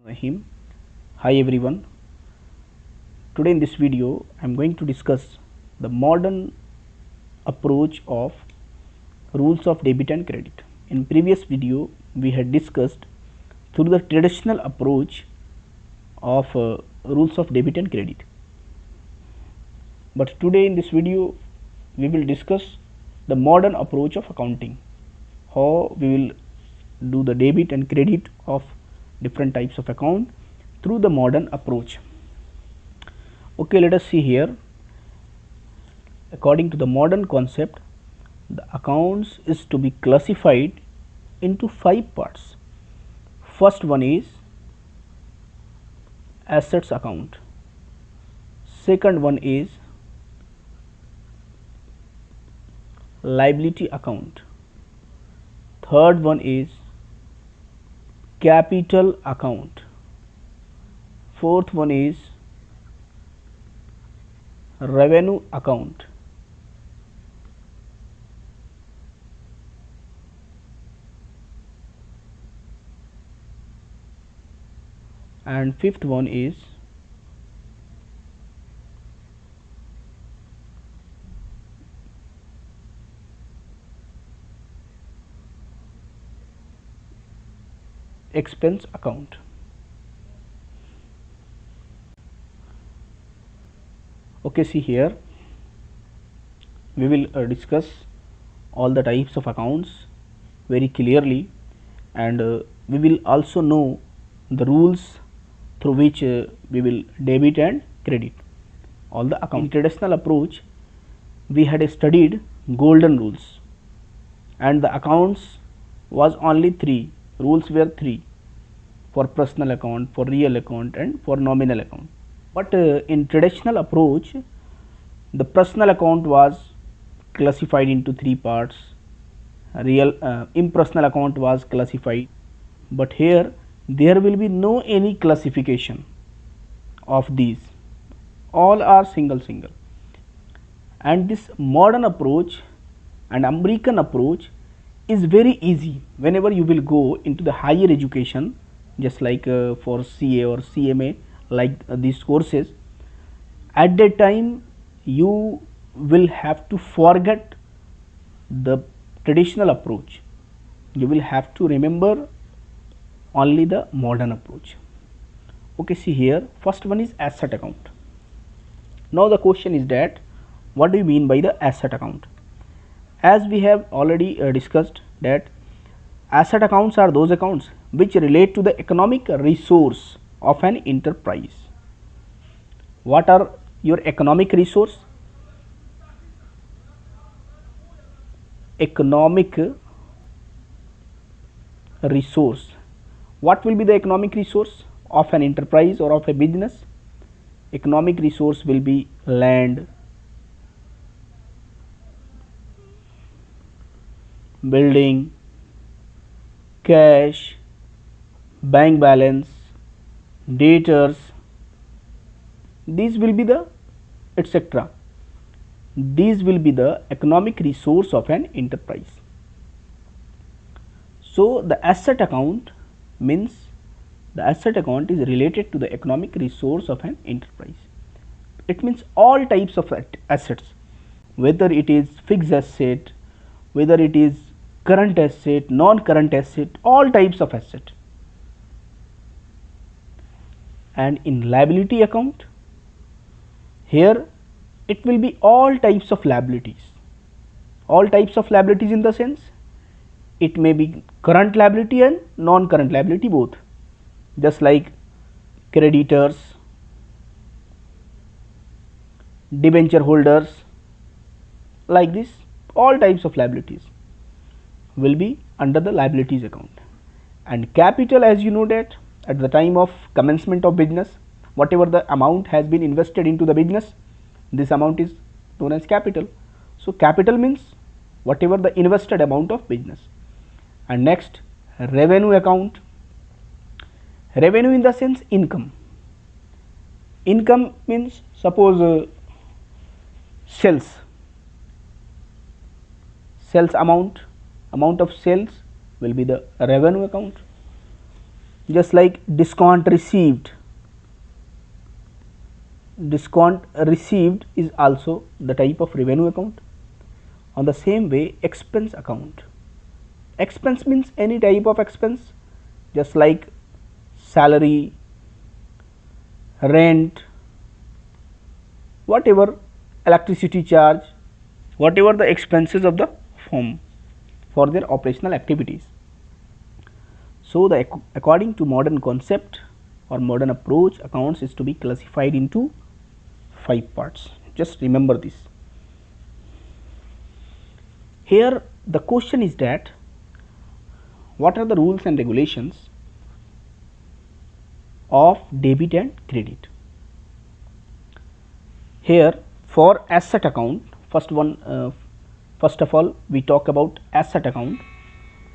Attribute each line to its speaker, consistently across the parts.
Speaker 1: Rahim. Hi everyone. Today in this video I am going to discuss the modern approach of rules of debit and credit. In previous video we had discussed through the traditional approach of rules of debit and credit. But today in this video we will discuss the modern approach of accounting. How we will do the debit and credit of different types of account through the modern approach. Okay, let us see here. According to the modern concept, the accounts is to be classified into 5 parts. First one is assets account. Second one is liability account. Third one is capital account. Fourth one is revenue account. And fifth one is expense account. Okay, see here we will discuss all the types of accounts very clearly, and we will also know the rules through which we will debit and credit all the account. In traditional approach we had studied golden rules, and the accounts was only 3. Rules were 3 for personal account, for real account, and for nominal account. But in traditional approach the personal account was classified into 3 parts. Real impersonal account was classified, but here there will be no any classification of these. All are single. And this modern approach and American approach is very easy whenever you will go into the higher education, just like for CA or CMA, like these courses. At that time you will have to forget the traditional approach. You will have to remember only the modern approach. Okay, see here, first one is asset account. Now the question is that what do you mean by the asset account? As we have already discussed that asset accounts are those accounts which relate to the economic resource of an enterprise. What are your economic resource? Economic resource. What will be the economic resource of an enterprise or of a business? Economic resource will be land, building, cash, bank balance, debtors. These will be the etc. These will be the economic resource of an enterprise. So the asset account means the asset account is related to the economic resource of an enterprise. It means all types of assets, whether it is fixed asset, whether it is current asset, non-current asset, all types of asset. And in liability account, here it will be all types of liabilities. All types of liabilities in the sense it may be current liability and non-current liability both, just like creditors, debenture holders, like this. All types of liabilities will be under the liabilities account. And capital, as you know that at the time of commencement of business, whatever the amount has been invested into the business, this amount is known as capital. So capital means whatever the invested amount of business. And next, revenue account. Revenue in the sense income. Income means suppose sales amount of sales will be the revenue account. just like discount received. Discount received is also the type of revenue account. On the same way, expense account. Expense means any type of expense, just like salary, rent, whatever, electricity charge, whatever the expenses of the firm for their operational activities. So, according to modern concept or modern approach, accounts is to be classified into 5 parts. Just remember this. Here the question is that what are the rules and regulations of debit and credit. Here for asset account, first of all we talk about asset account.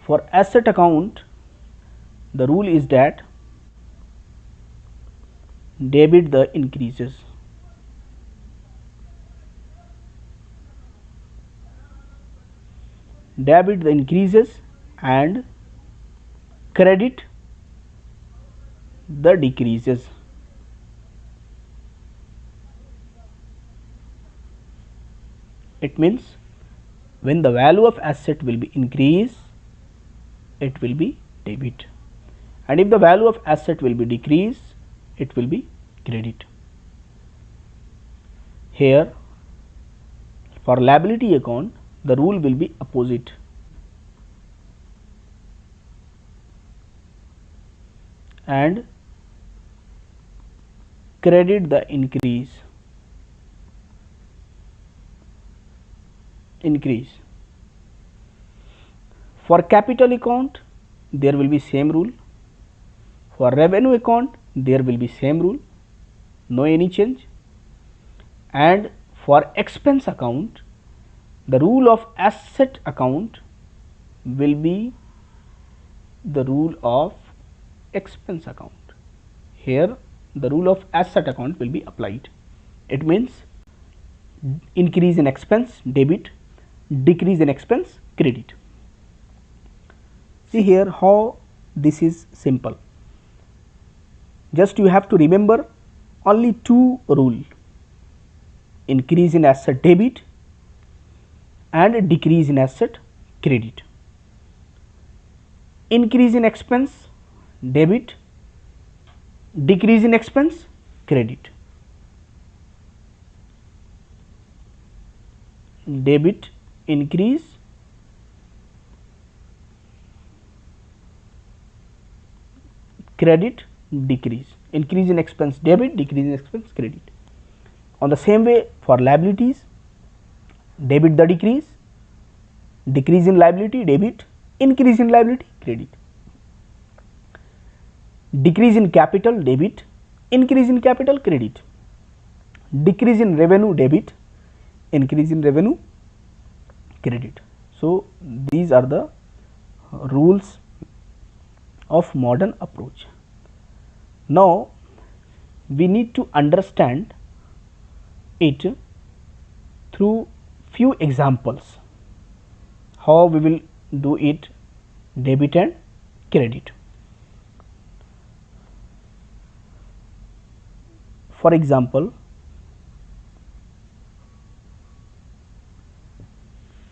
Speaker 1: For asset account, the rule is that debit the increases, debit the increases and credit the decreases. It means when the value of asset will be increase, it will be debit, and if the value of asset will be decrease, it will be credit. Here for liability account, the rule will be opposite. And credit the increase. For capital account, there will be same rule. For revenue account, there will be same rule, no any change. And for expense account, the rule of asset account will be the rule of expense account. Here the rule of asset account will be applied. It means increase in expense debit, decrease in expense credit. See here how this is simple. Just you have to remember only 2 rule: increase in asset debit and decrease in asset credit. Increase in expense debit, decrease in expense credit. Debit increase, credit decrease. Increase in expense debit, decrease in expense credit. On the same way for liabilities, debit the decrease, decrease in liability debit, increase in liability credit. Decrease in capital debit, increase in capital credit. Decrease in revenue debit, increase in revenue credit. So these are the rules of modern approach. Now we need to understand it through few examples, how we will do it, debit and credit. For example,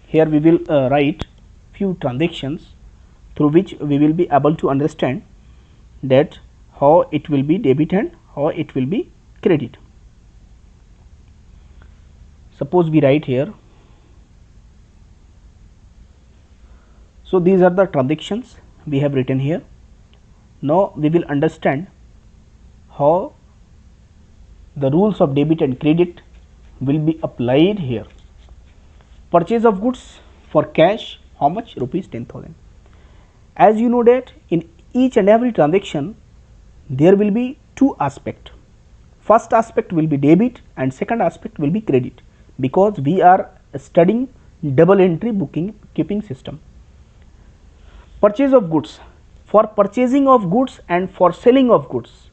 Speaker 1: here we will write few transactions through which we will be able to understand that how it will be debit and how it will be credit. Suppose we write here. So these are the transactions we have written here. Now we will understand how the rules of debit and credit will be applied here. Purchase of goods for cash, how much? Rupees 10,000. As you know that in each and every transaction there will be 2 aspects. First aspect will be debit and second aspect will be credit, because we are studying double entry bookkeeping system. Purchase of goods. For purchasing of goods and for selling of goods,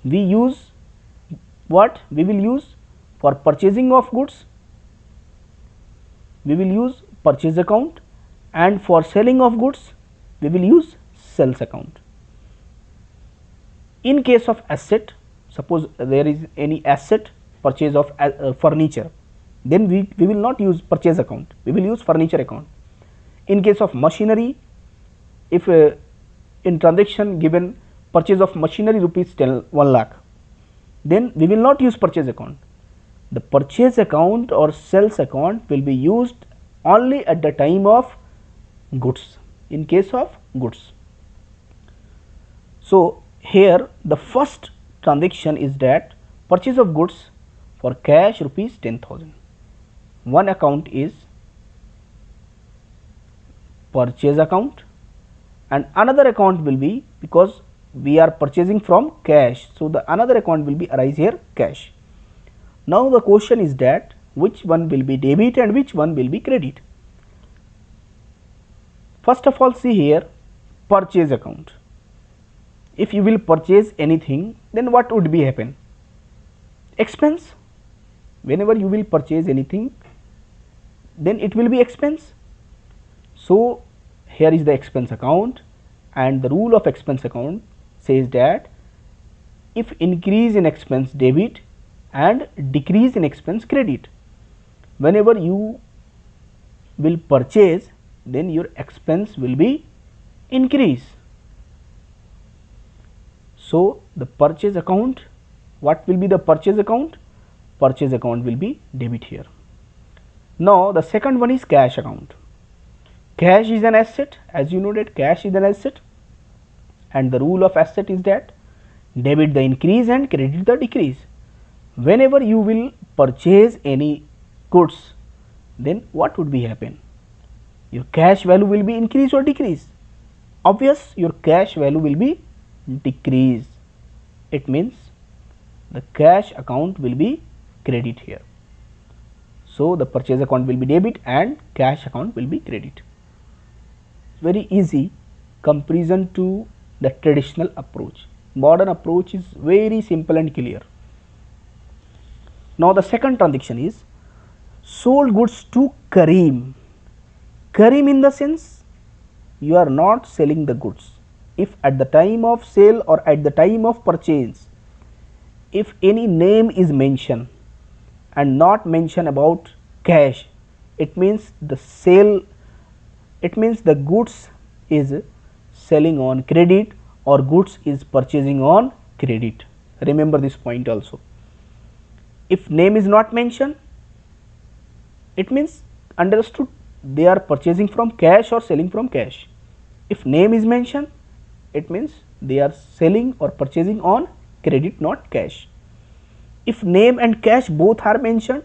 Speaker 1: we use what? We will use, for purchasing of goods we will use purchase account, and for selling of goods we will use sales account. In case of asset, suppose there is any asset, purchase of furniture, then we will not use purchase account, we will use furniture account. In case of machinery, if in transaction given purchase of machinery rupees 1 lakh, then we will not use purchase account. The purchase account or sales account will be used only at the time of goods, in case of goods. So here the first transaction is that purchase of goods for cash rupees 10,000. One account is purchase account and another account will be, because we are purchasing from cash, so the another account will be arise here cash. Now the question is that which one will be debit and which one will be credit. First of all, see here purchase account. If you will purchase anything, then what would be happen? Expense. Whenever you will purchase anything, then it will be expense. So here is the expense account, and the rule of expense account says that if increase in expense debit and decrease in expense credit. Whenever you will purchase, then your expense will be increase. So the purchase account, what will be the purchase account? Purchase account will be debit here. Now the second one is cash account. Cash is an asset, as you know that cash is an asset, and the rule of asset is that debit the increase and credit the decrease. Whenever you will purchase any goods, then what would be happen? Your cash value will be increase or decrease? Obvious, your cash value will be decrease. It means the cash account will be credit here. So the purchase account will be debit and cash account will be credit. Very easy comparison to the traditional approach. Modern approach is very simple and clear. Now the second transaction is sold goods to Karim. Karim in the sense you are not selling the goods. If at the time of sale or at the time of purchase, if any name is mentioned and not mention about cash, it means the sale, it means the goods is selling on credit or goods is purchasing on credit. Remember this point also. If name is not mentioned, it means understood they are purchasing from cash or selling from cash. If name is mentioned, it means they are selling or purchasing on credit, not cash. If name and cash both are mentioned,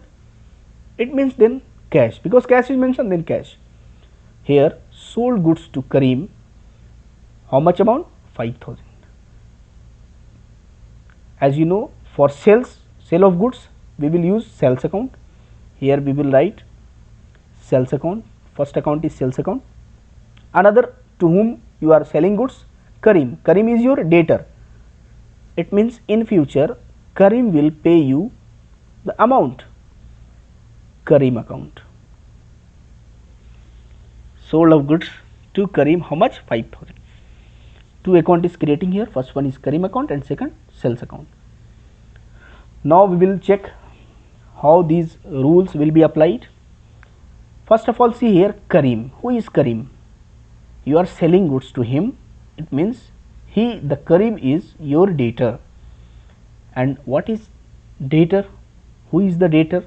Speaker 1: it means then cash, because cash is mentioned, then cash. Here sold goods to Karim, how much amount? 5,000. As you know, for sales, sale of goods, we will use sales account. Here we will write sales account. First account is sales account. Another, to whom you are selling goods? Karim. Karim is your debtor. It means in future Karim will pay you the amount. Karim account. Sold of goods to Karim, how much? 5,000. Two account is creating here. First one is Karim account and second sales account. Now we will check how these rules will be applied. First of all, see here Karim. Who is Karim? You are selling goods to him. It means the Karim is your debtor. And what is debtor? Who is the debtor?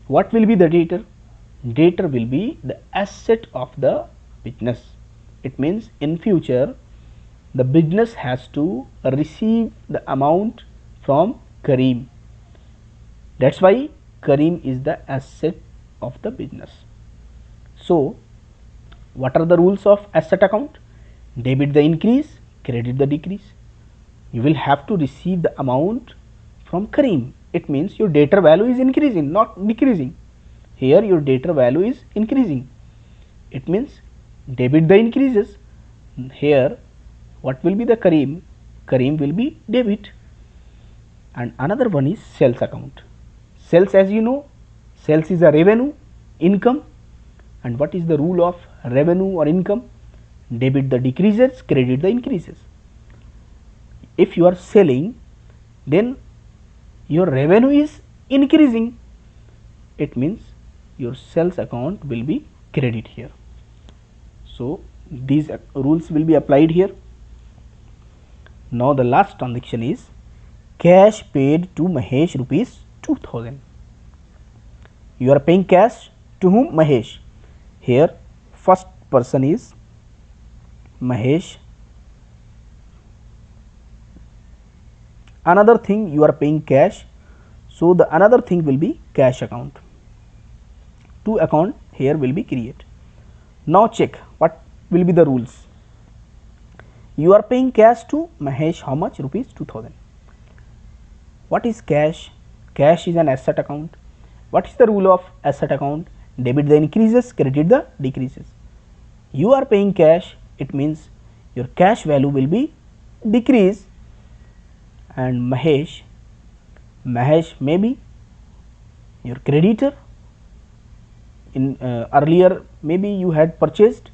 Speaker 1: What will be the debtor? Debtor will be the asset of the business. It means in future the business has to receive the amount from Karim. That's why Karim is the asset of the business. So what are the rules of asset account? Debit the increase, credit the decrease. You will have to receive the amount from Karim. It means your debtor value is increasing, not decreasing. Here your debtor value is increasing. It means debit the increases. Here what will be the Karim? Karim will be debit. And another one is sales account. Sales, as you know, sales is a revenue, income. And what is the rule of revenue or income? Debit the decreases, credit the increases. if you are selling, then your revenue is increasing, it means your sales account will be credit here. So these rules will be applied here. Now the last transaction is cash paid to Mahesh rupees 2000. You are paying cash to whom? Mahesh. Here first person is Mahesh. Another thing, you are paying cash, so the another thing will be cash account. Two account here will be created. Now check what will be the rules. You are paying cash to Mahesh how much? Rupees 2000. What is cash? Cash is an asset account. What is the rule of asset account? Debit the increases, credit the decreases. You are paying cash, it means your cash value will be decrease, and Mahesh may be your creditor. In earlier maybe you had purchased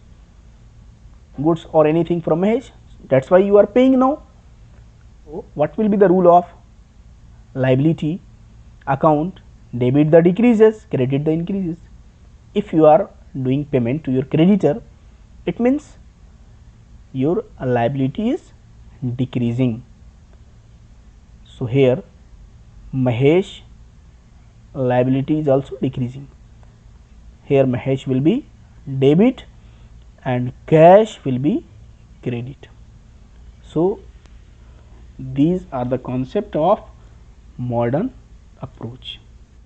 Speaker 1: goods or anything from Mahesh, that's why you are paying now. So what will be the rule of liability account? Debit the decreases, credit the increases. If you are doing payment to your creditor, it means your liability is decreasing. So here Mahesh liability is also decreasing. Here Mahesh will be debit and cash will be credit. So these are the concept of modern approach.